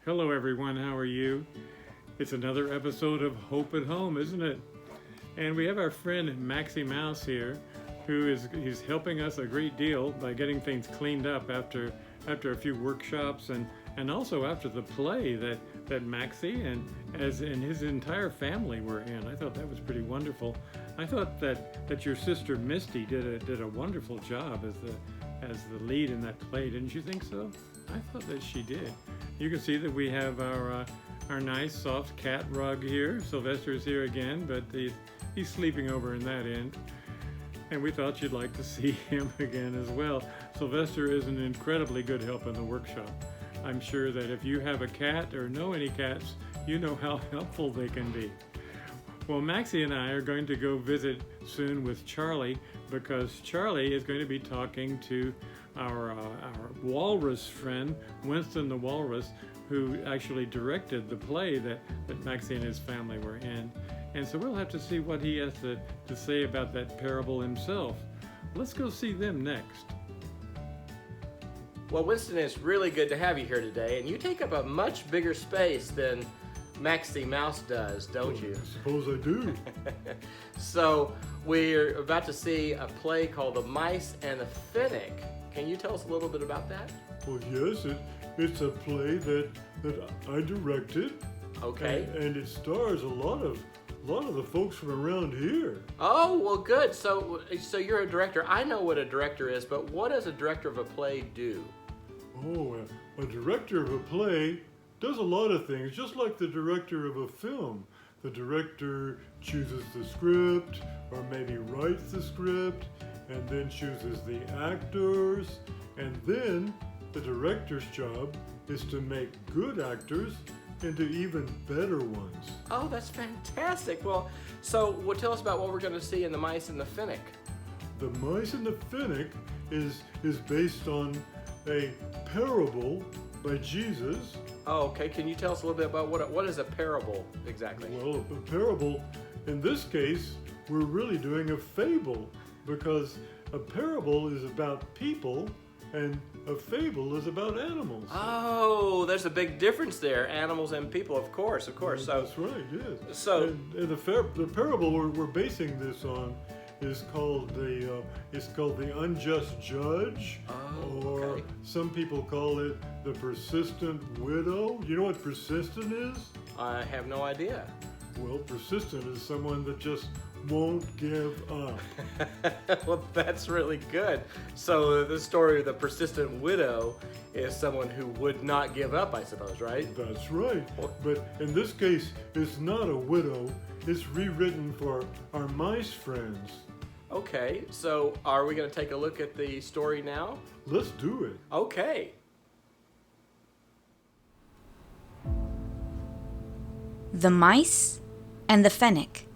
Hello everyone, how are you? It's another episode of Hope at Home, isn't it? And we have our friend Maxie Mouse here, he's helping us a great deal by getting things cleaned up after a few workshops and also after the play that Maxie and his entire family were in. I thought that was pretty wonderful. I thought that your sister Misty did a wonderful job as the lead in that play. Didn't you think so? I thought that she did. You can see that we have our nice soft cat rug here. Sylvester's here again, but he's sleeping over in that end. And we thought you'd like to see him again as well. Sylvester is an incredibly good help in the workshop. I'm sure that if you have a cat or know any cats, you know how helpful they can be. Well, Maxie and I are going to go visit soon with Charlie because Charlie is going to be talking to our walrus friend, Winston the Walrus, who actually directed the play that Maxie and his family were in. And so we'll have to see what he has to say about that parable himself. Let's go see them next. Well, Winston, it's really good to have you here today, and you take up a much bigger space than Maxie Mouse does, don't you? I suppose I do. So, we're about to see a play called The Mice and the Fennec. Can you tell us a little bit about that? Well, yes, it's a play that I directed. Okay. And it stars a lot of the folks from around here. Oh, well, good. So you're a director. I know what a director is, but what does a director of a play do? Oh, a director of a play does a lot of things, just like the director of a film. The director chooses the script, or maybe writes the script, and then chooses the actors, and then the director's job is to make good actors into even better ones. Oh, that's fantastic. Well, tell us about what we're going to see in The Mice and the Fennec. The Mice and the Fennec is based on a parable by Jesus. Oh, okay. Can you tell us a little bit about what is a parable exactly? Well, a parable, in this case, we're really doing a fable, because a parable is about people and a fable is about animals. Oh, there's a big difference there. Animals and people, of course. So that's right, yes. So and the parable we're basing this on is called the unjust judge, or okay. Some people call it the persistent widow. You know what persistent is? I have no idea. Well, persistent is someone that just won't give up. Well, that's really good. So the story of the persistent widow is someone who would not give up, I suppose, right? That's right. But in this case, it's not a widow. It's rewritten for our mice friends. Okay, so are we going to take a look at the story now? Let's do it. Okay. The Mice and the Fennec.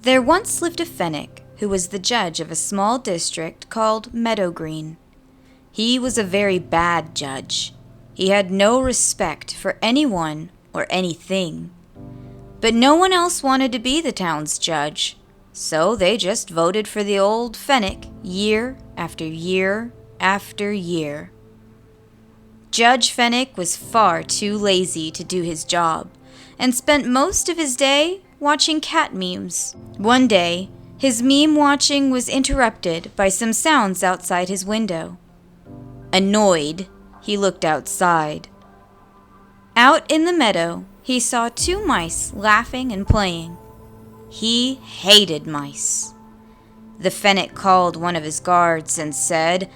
There once lived a Fennec who was the judge of a small district called Meadow Green. He was a very bad judge. He had no respect for anyone or anything. But no one else wanted to be the town's judge, so they just voted for the old Fennec year after year after year. Judge Fennec was far too lazy to do his job and spent most of his day watching cat memes. One day, his meme watching was interrupted by some sounds outside his window. Annoyed, he looked outside. Out in the meadow, he saw two mice laughing and playing. He hated mice. The Fennec called one of his guards and said,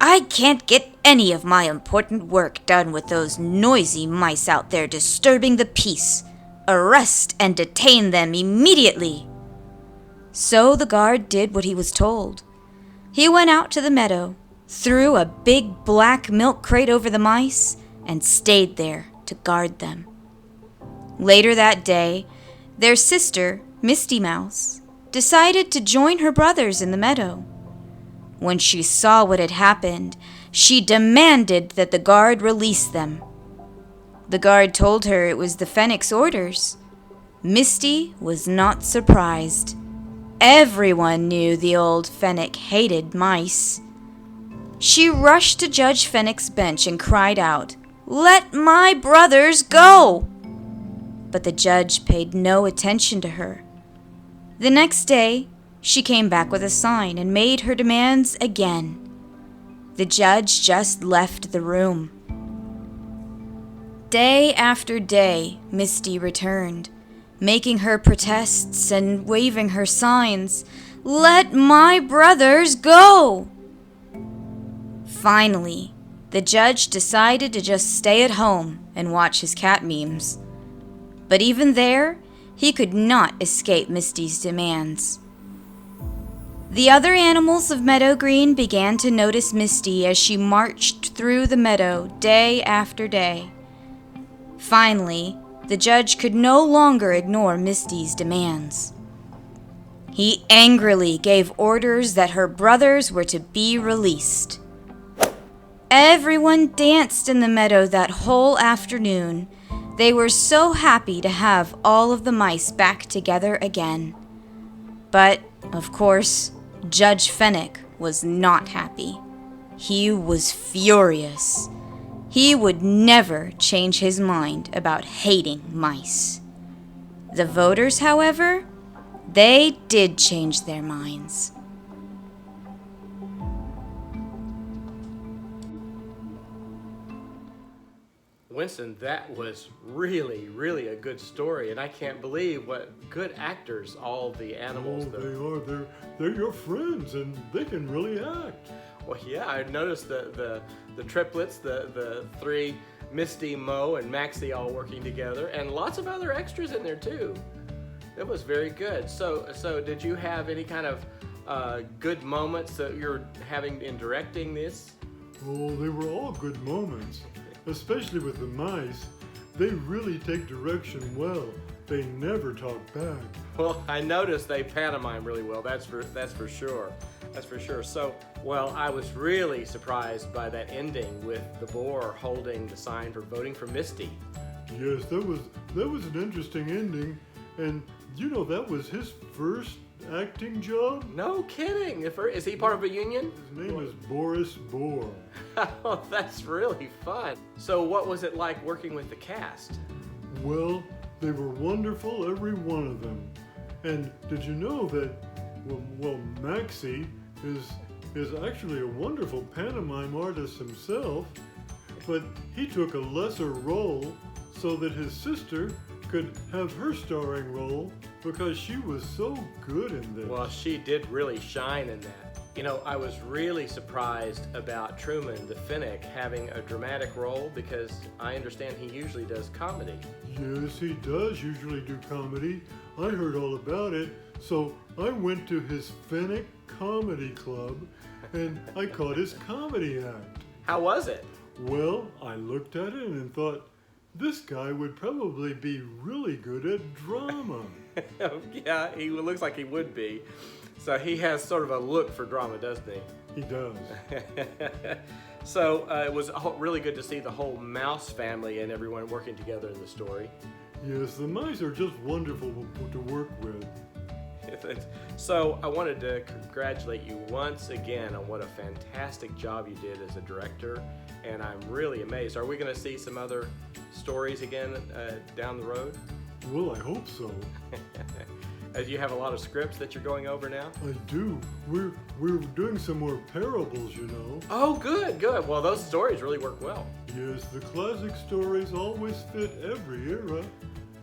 "I can't get any of my important work done with those noisy mice out there disturbing the peace. Arrest and detain them immediately." So the guard did what he was told. He went out to the meadow, threw a big black milk crate over the mice, and stayed there to guard them. Later that day, their sister, Misty Mouse, decided to join her brothers in the meadow. When she saw what had happened, she demanded that the guard release them. The guard told her it was the Fennec's orders. Misty was not surprised. Everyone knew the old Fennec hated mice. She rushed to Judge Fennec's bench and cried out, Let my brothers go!" But the judge paid no attention to her. The next day, she came back with a sign and made her demands again. The judge just left the room. Day after day, Misty returned, making her protests and waving her signs. "Let my brothers go!" Finally, the judge decided to just stay at home and watch his cat memes. But even there, he could not escape Misty's demands. The other animals of Meadow Green began to notice Misty as she marched through the meadow day after day. Finally, the judge could no longer ignore Misty's demands. He angrily gave orders that her brothers were to be released. Everyone danced in the meadow that whole afternoon. They were so happy to have all of the mice back together again. But, of course, Judge Fennec was not happy. He was furious. He would never change his mind about hating mice. The voters, however, they did change their minds. Winston, that was really, really a good story, and I can't believe what good actors all the animals. Oh, they are. They're your friends, and they can really act. Well, yeah, I noticed the triplets, the three, Misty, Mo, and Maxie all working together, and lots of other extras in there too. It was very good. So did you have any kind of good moments that you're having in directing this? Oh, they were all good moments, especially with the mice. They really take direction well. They never talk back. Well, I noticed they pantomime really well. That's for sure. That's for sure. So, well, I was really surprised by that ending with the boar holding the sign for voting for Misty. Yes, that was an interesting ending, and you know that was his first acting job. No kidding. Is he part of a union? His name is Boris Boar. Oh, that's really fun. So, what was it like working with the cast? Well, they were wonderful, every one of them. And did you know that, well, Maxie is actually a wonderful pantomime artist himself, but he took a lesser role so that his sister could have her starring role because she was so good in this. Well, she did really shine in that. You know, I was really surprised about Truman, the Fennec, having a dramatic role because I understand he usually does comedy. Yes, he does usually do comedy. I heard all about it, so I went to his Fennec Comedy Club and I caught his comedy act. How was it? Well, I looked at it and thought, this guy would probably be really good at drama. Yeah, he looks like he would be. So he has sort of a look for drama, doesn't he? He does. So it was really good to see the whole mouse family and everyone working together in the story. Yes, the mice are just wonderful to work with. So I wanted to congratulate you once again on what a fantastic job you did as a director, and I'm really amazed. Are we going to see some other stories again down the road? Well, I hope so. Do you have a lot of scripts that you're going over now? I do. We're doing some more parables, you know. Oh, good. Well, those stories really work well. Yes, the classic stories always fit every era.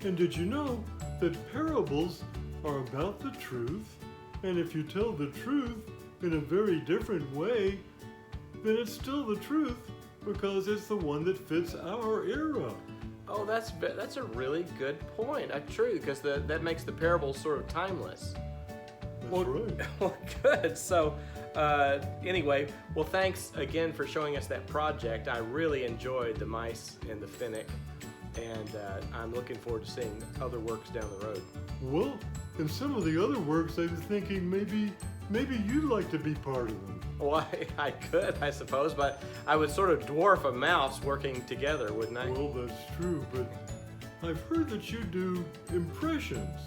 And did you know that parables are about the truth? And if you tell the truth in a very different way, then it's still the truth because it's the one that fits our era. Oh, that's a really good point. True, because that makes the parables sort of timeless. That's right. Well, good. So, anyway, well, thanks again for showing us that project. I really enjoyed the mice and the Fennec, and I'm looking forward to seeing other works down the road. Well, in some of the other works, I was thinking maybe you'd like to be part of them. Well, I could, I suppose, but I would sort of dwarf a mouse working together, wouldn't I? Well, that's true, but I've heard that you do impressions.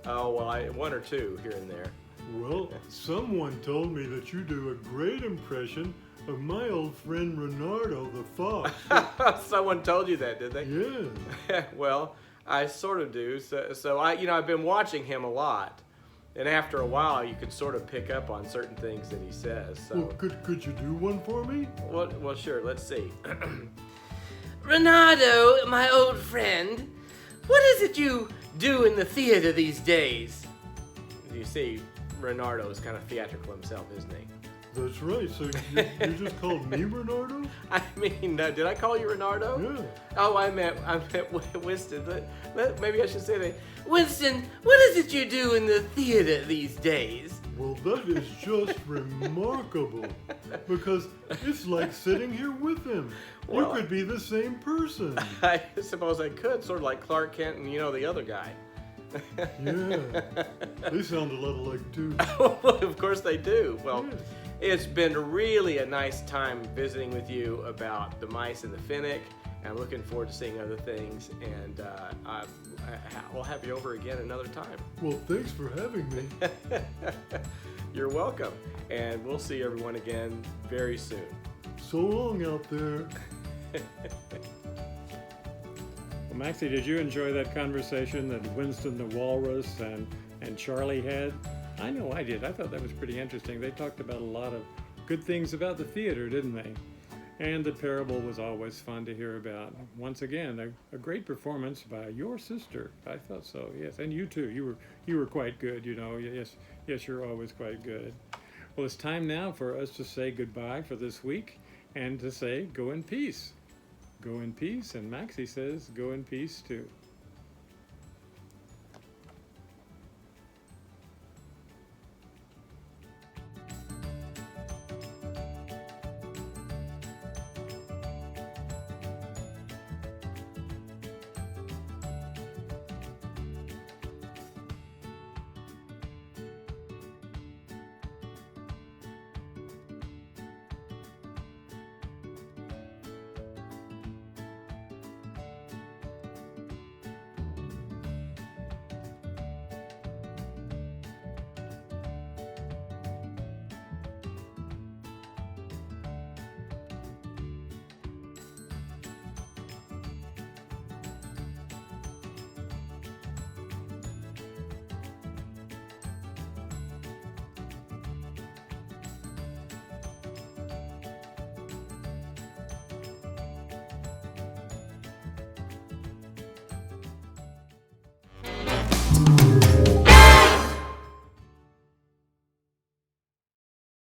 Oh, well, one or two here and there. Well, someone told me that you do a great impression of my old friend Renardo the fox. Someone told you that, did they? Yeah. Well, I sort of do. So I've been watching him a lot, and after a while, you can sort of pick up on certain things that he says. So, Well, could you do one for me? well, sure. Let's see. Renato, my old friend, what is it you do in the theater these days? You see, Renardo is kind of theatrical himself, isn't he? That's right. So you just called me Renardo? I mean, did I call you Renardo? Yeah. Oh, I meant Winston. Maybe I should say that. Winston, what is it you do in the theater these days? Well, that is just remarkable. Because it's like sitting here with him. Well, You could be the same person. I suppose I could, sort of like Clark Kent and the other guy. Yeah. They sound a lot alike too. Of course they do. Well, Yes. it's been really a nice time visiting with you about the mice and the Fennec. I'm looking forward to seeing other things, and we'll have you over again another time. Well, thanks for having me. You're welcome, and we'll see everyone again very soon. So long out there. Well, Maxie, did you enjoy that conversation that Winston the Walrus and Charlie had? I know I did. I thought that was pretty interesting. They talked about a lot of good things about the theater, didn't they? And the parable was always fun to hear about. Once again, a great performance by your sister. I thought so, yes. And you too. You were quite good, Yes, you're always quite good. Well, it's time now for us to say goodbye for this week and to say go in peace. Go in peace, and Maxie says go in peace too.